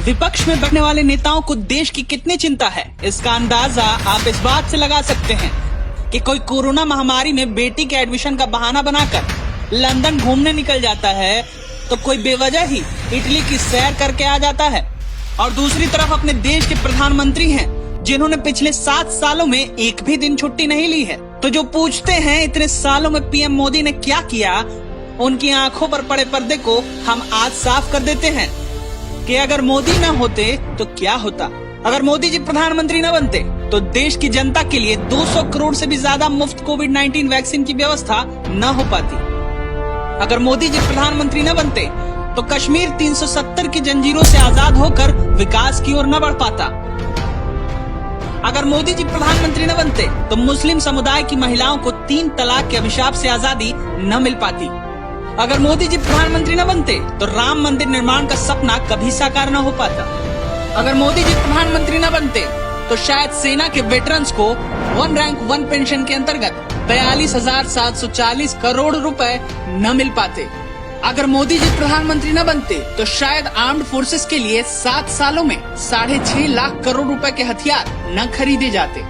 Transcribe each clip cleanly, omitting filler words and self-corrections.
विपक्ष में बैठने वाले नेताओं को देश की कितनी चिंता है, इसका अंदाजा आप इस बात से लगा सकते हैं कि कोई कोरोना महामारी में बेटी के एडमिशन का बहाना बनाकर लंदन घूमने निकल जाता है, तो कोई बेवजह ही इटली की सैर करके आ जाता है। और दूसरी तरफ अपने देश के प्रधानमंत्री हैं, जिन्होंने पिछले 7 सालों में एक भी दिन छुट्टी नहीं ली है। तो जो पूछते हैं इतने सालों में पीएम मोदी ने क्या किया, उनकी आंखों पर पड़े पर्दे को हम आज साफ कर देते हैं कि अगर मोदी न होते तो क्या होता। अगर मोदी जी प्रधानमंत्री न बनते तो देश की जनता के लिए 200 करोड़ से भी ज्यादा मुफ्त कोविड-19 वैक्सीन की व्यवस्था न हो पाती। अगर मोदी जी प्रधानमंत्री न बनते तो कश्मीर 370 की जंजीरों से आजाद होकर विकास की ओर न बढ़ पाता। अगर मोदी जी प्रधानमंत्री न बनते तो मुस्लिम समुदाय की महिलाओं को 3 तलाक के अभिशाप से आजादी न मिल पाती। अगर मोदी जी प्रधानमंत्री न बनते तो राम मंदिर निर्माण का सपना कभी साकार न हो पाता। अगर मोदी जी प्रधानमंत्री न बनते तो शायद सेना के वेटरन्स को 1 रैंक 1 पेंशन के अंतर्गत 42,740 करोड़ रुपए न मिल पाते। अगर मोदी जी प्रधानमंत्री न बनते तो शायद आर्म्ड फोर्सेस के लिए 7 सालों में 6.5 लाख करोड़ रुपए के हथियार न खरीदे जाते।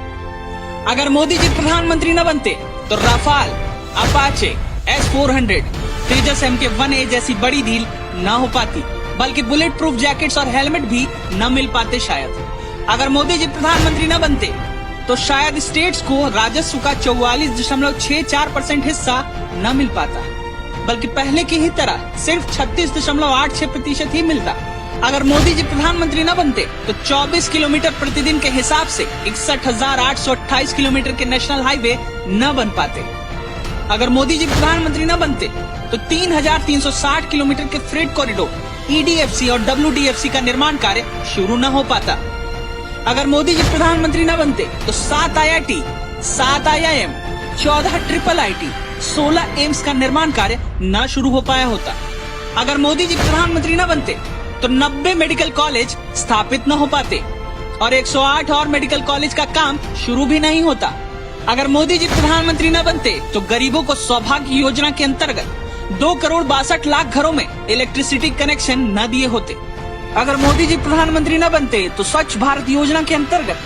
अगर मोदी जी प्रधानमंत्री न बनते तो राफाल, अपाचे, S-400, तेजस MK-1A जैसी बड़ी डील न हो पाती, बल्कि बुलेट प्रूफ जैकेट्स और हेलमेट भी न मिल पाते शायद। अगर मोदी जी प्रधानमंत्री न बनते तो शायद स्टेट्स को राजस्व का 44.64% हिस्सा न मिल पाता, बल्कि पहले की ही तरह सिर्फ 36.86% ही मिलता। अगर मोदी जी प्रधानमंत्री न बनते तो 24 किलोमीटर प्रतिदिन के हिसाब से 61,828 किलोमीटर के नेशनल हाईवे न बन पाते। अगर मोदी जी प्रधानमंत्री न बनते तो 3,360 किलोमीटर के फ्रेट कॉरिडोर EDFC और WDFC का निर्माण कार्य शुरू न हो पाता। अगर मोदी जी प्रधानमंत्री न बनते तो 7 IIT, 7 IIM, 14 IIIT, 16 एम्स का निर्माण कार्य न शुरू हो पाया होता। अगर मोदी जी प्रधानमंत्री न बनते तो 90 मेडिकल कॉलेज स्थापित न हो पाते और 108 और मेडिकल कॉलेज का काम शुरू भी नहीं होता। अगर मोदी जी प्रधानमंत्री न बनते तो गरीबों को सौभाग्य योजना के अंतर्गत 2,62,00,000 घरों में इलेक्ट्रिसिटी कनेक्शन न दिए होते। अगर मोदी जी प्रधानमंत्री न बनते तो स्वच्छ भारत योजना के अंतर्गत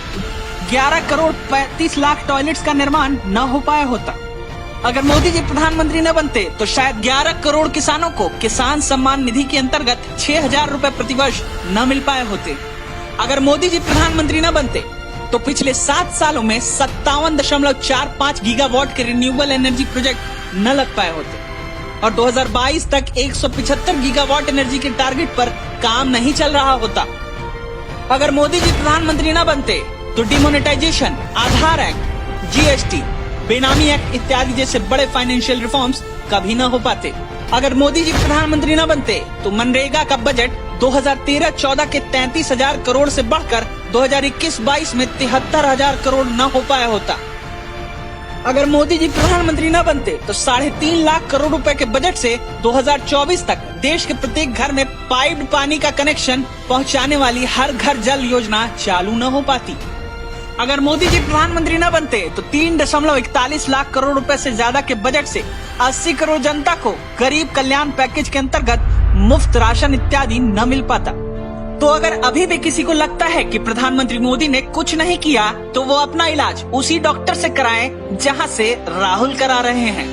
11,35,00,000 टॉयलेट्स का निर्माण न हो पाया होता। अगर मोदी जी प्रधानमंत्री न बनते तो शायद 11 करोड़ किसानों को किसान सम्मान निधि के अंतर्गत 6,000 रुपए प्रतिवर्ष न मिल पाए होते। अगर मोदी जी प्रधानमंत्री न बनते तो पिछले 7 सालों में 57.45 गीगावाट के रिन्यूएबल एनर्जी प्रोजेक्ट न लग पाए होते और 2022 तक 175 गीगावाट एनर्जी के टारगेट पर काम नहीं चल रहा होता। अगर मोदी जी प्रधानमंत्री न बनते तो डिमोनेटाइजेशन, आधार एक्ट, GST, बेनामी एक्ट इत्यादि जैसे बड़े फाइनेंशियल रिफॉर्म्स कभी न हो पाते। अगर मोदी जी प्रधानमंत्री न बनते तो मनरेगा का बजट 2013-14 के 33,000 करोड़ से बढ़कर 2021-22 में 73,000 करोड़ न हो पाया होता। अगर मोदी जी प्रधानमंत्री न बनते तो 3.5 लाख करोड़ रुपए के बजट से 2024 तक देश के प्रत्येक घर में पाइप्ड पानी का कनेक्शन पहुंचाने वाली हर घर जल योजना चालू न हो पाती। अगर मोदी जी प्रधानमंत्री न बनते तो 3.41 लाख करोड़ रुपए से ज्यादा के बजट से 80 करोड़ जनता को गरीब कल्याण पैकेज के अंतर्गत मुफ्त राशन इत्यादि न मिल पाता। तो अगर अभी भी किसी को लगता है कि प्रधानमंत्री मोदी ने कुछ नहीं किया तो वो अपना इलाज उसी डॉक्टर से कराएं जहां से राहुल करा रहे हैं।